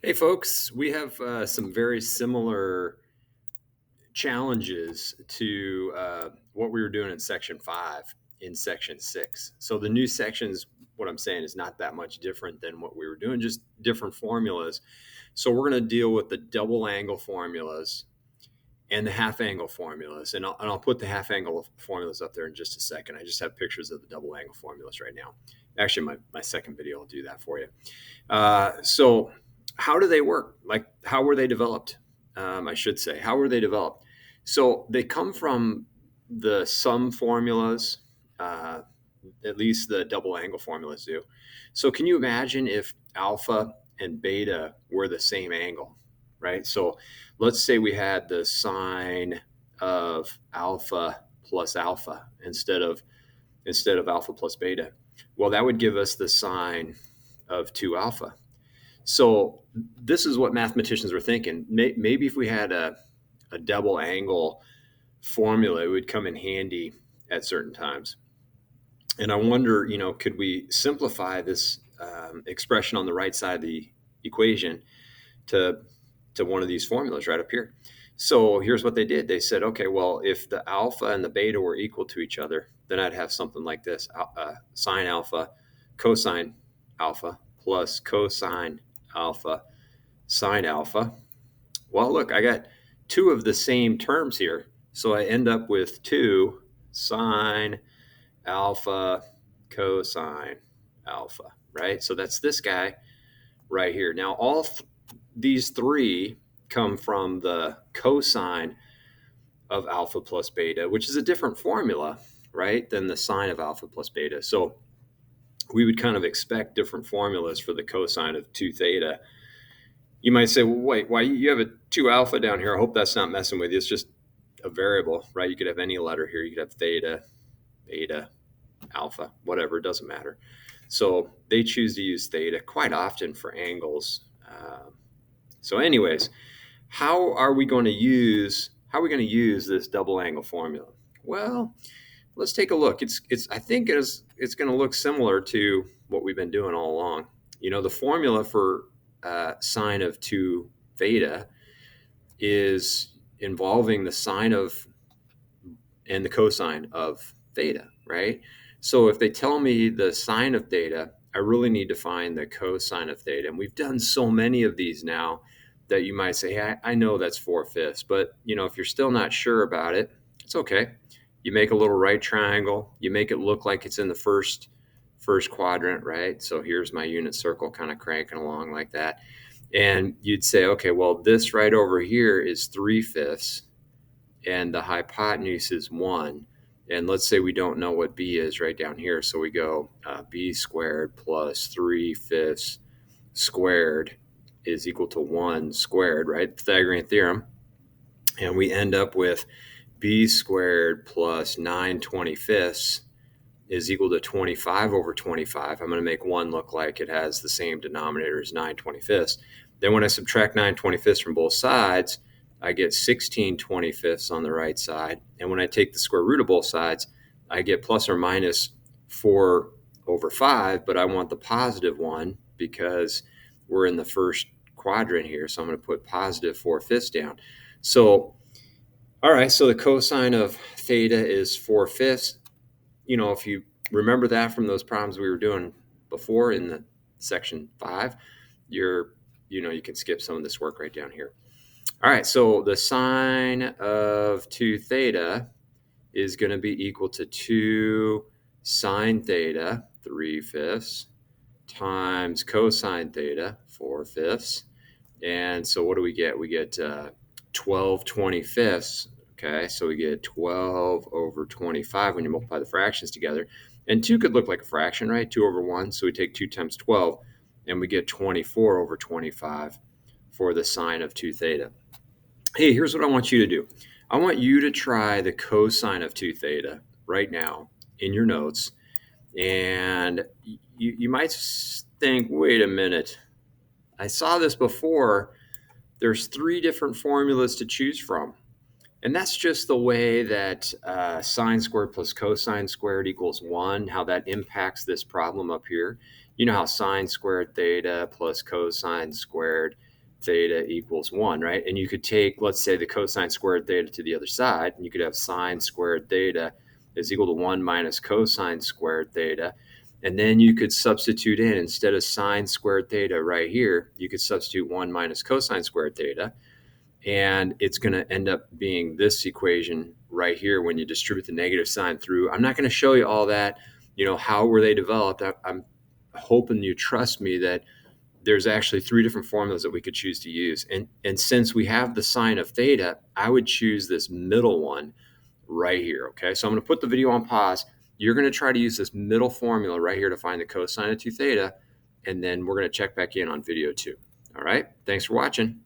Hey, folks, we have some very similar challenges to what we were doing in section five in section six. So, the new sections, what I'm saying is not that much different than what we were doing, just different formulas. So, we're going to deal with the double angle formulas and the half angle formulas. And I'll put the half angle formulas up there in just a second. I just have pictures of the double angle formulas right now. Actually, my second video will do that for you. So, how do they work? Like, how were they developed? I should say, how were they developed? So, they come from the sum formulas, uh, at least the double angle formulas do. So, can you imagine if alpha and beta were the same angle, right? So, let's say we had the sine of alpha plus alpha instead of alpha plus beta. Well, that would give us the sine of 2 alpha. So this is what mathematicians were thinking. Maybe if we had a double angle formula, it would come in handy at certain times. And I wonder, could we simplify this expression on the right side of the equation to one of these formulas right up here? So here's what they did. They said, okay, well, if the alpha and the beta were equal to each other, then I'd have something like this: sine alpha, cosine alpha plus cosine alpha sine alpha. Well, look, I got two of the same terms here. So I end up with 2 sine alpha cosine alpha, right? So that's this guy right here. Now, these three come from the cosine of alpha plus beta, which is a different formula, right, than the sine of alpha plus beta. So we would kind of expect different formulas for the cosine of 2 theta. You might say, well, wait, why you have a 2 alpha down here? I hope that's not messing with you. It's just a variable, right? You could have any letter here. You could have theta, beta, alpha, whatever, it doesn't matter. So they choose to use theta quite often for angles. So, anyways, how are we going to use this double angle formula? Well, let's take a look. I think it's going to look similar to what we've been doing all along. The formula for sine of 2 theta is involving the sine of and the cosine of theta, right? So if they tell me the sine of theta, I really need to find the cosine of theta. And we've done so many of these now that you might say, hey, I know that's 4/5. But, if you're still not sure about it, it's okay. You make a little right triangle. You make it look like it's in the first quadrant, right? So here's my unit circle kind of cranking along like that. And you'd say, okay, well, this right over here is 3/5 and the hypotenuse is 1. And let's say we don't know what b is right down here. So we go b squared plus 3/5 squared is equal to 1 squared, right? Pythagorean theorem. And we end up with b squared plus 9/25 is equal to 25 over 25. I'm going to make 1 look like it has the same denominator as 9/25. Then when I subtract 9/25 from both sides, I get 16/25 on the right side. And when I take the square root of both sides, I get plus or minus 4 over 5, but I want the positive one because we're in the first quadrant here. So I'm going to put positive 4/5 down. So, all right, so the cosine of theta is 4/5. If you remember that from those problems we were doing before in the section 5, you can skip some of this work right down here. All right, so the sine of 2 theta is going to be equal to 2 sine theta, 3/5, times cosine theta, 4/5. And so what do we get? We get 12/25. Okay, so we get 12 over 25 when you multiply the fractions together. And 2 could look like a fraction, right? 2 over 1. So we take 2 times 12, and we get 24 over 25 for the sine of 2 theta. Hey, here's what I want you to do. I want you to try the cosine of 2 theta right now in your notes. And you might think, wait a minute, I saw this before. There's 3 different formulas to choose from. And that's just the way that sine squared plus cosine squared equals 1, how that impacts this problem up here. You know how sine squared theta plus cosine squared theta equals 1, right? And you could take, let's say, the cosine squared theta to the other side, and you could have sine squared theta is equal to 1 minus cosine squared theta. And then you could substitute in, instead of sine squared theta right here, you could substitute 1 minus cosine squared theta. And it's going to end up being this equation right here when you distribute the negative sign through. I'm not going to show you all that, how were they developed. I'm hoping you trust me that there's actually 3 different formulas that we could choose to use. And since we have the sine of theta, I would choose this middle one right here. Okay, so I'm going to put the video on pause. You're going to try to use this middle formula right here to find the cosine of 2 theta, and then we're going to check back in on video 2. All right, thanks for watching.